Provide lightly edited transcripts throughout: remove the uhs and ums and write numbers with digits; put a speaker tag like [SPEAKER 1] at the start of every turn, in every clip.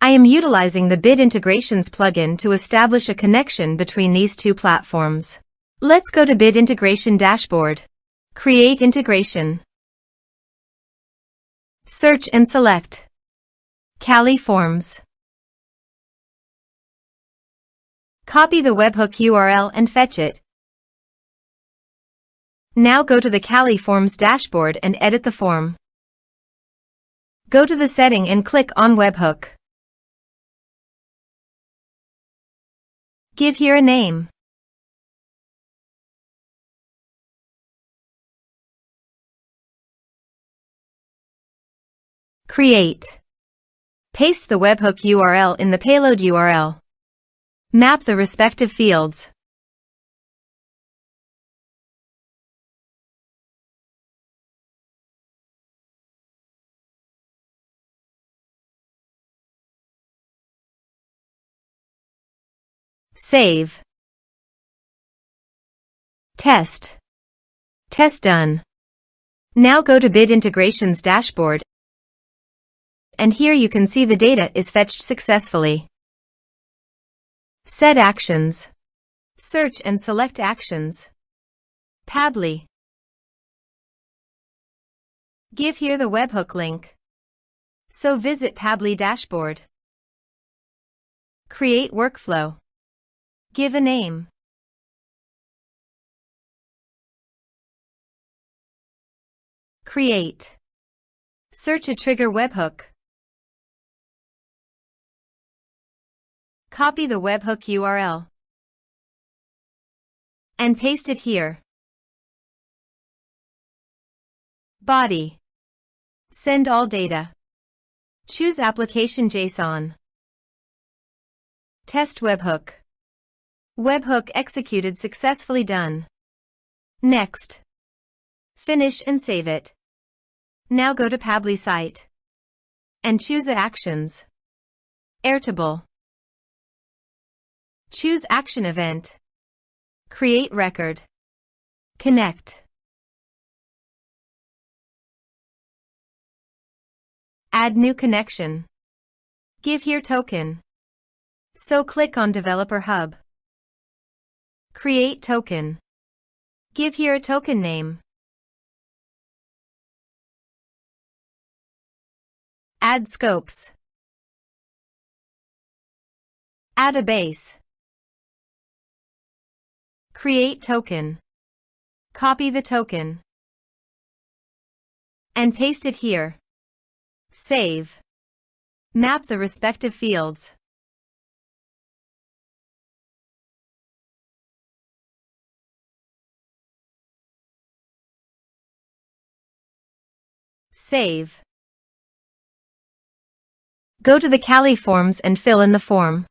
[SPEAKER 1] I am utilizing the Bit Integrations plugin to establish a connection between these two platforms. Let's go to Bit Integration Dashboard. Create integration. Search and select Kali Forms. Copy the webhook URL and fetch it. Now go to the Kali Forms dashboard and edit the form. Go to the setting and click on webhook. Give here a name. Create. Paste the webhook URL in the payload URL. Map the respective fields. Save. Test. Test done. Now go to Bit Integrations dashboard, and here you can see the data is fetched successfully. Set actions. Search and select actions. Pabbly. Give here the webhook link. So visit Pabbly dashboard. Create workflow. Give a name. Create. Search a trigger webhook. Copy the webhook URL and paste it here. Body. Send all data. Choose application JSON. Test webhook. Webhook executed successfully done. Next. Finish and save it. Now go to Pabbly site and choose Actions. Airtable. Choose Action Event. Create record. Connect. Add new connection. Give here token. So click on Developer Hub. Create token. Give here a token name. Add scopes. Add a base. Create token. Copy the token and paste it here. Save. Map the respective fields. Save. Go to the Kali Forms and fill in the form.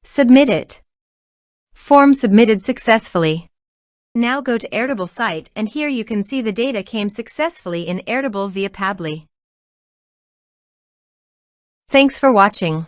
[SPEAKER 1] Submit it. Form submitted successfully. Now go to Airtable site and here you can see the data came successfully in Airtable via Pabbly. Thanks for watching.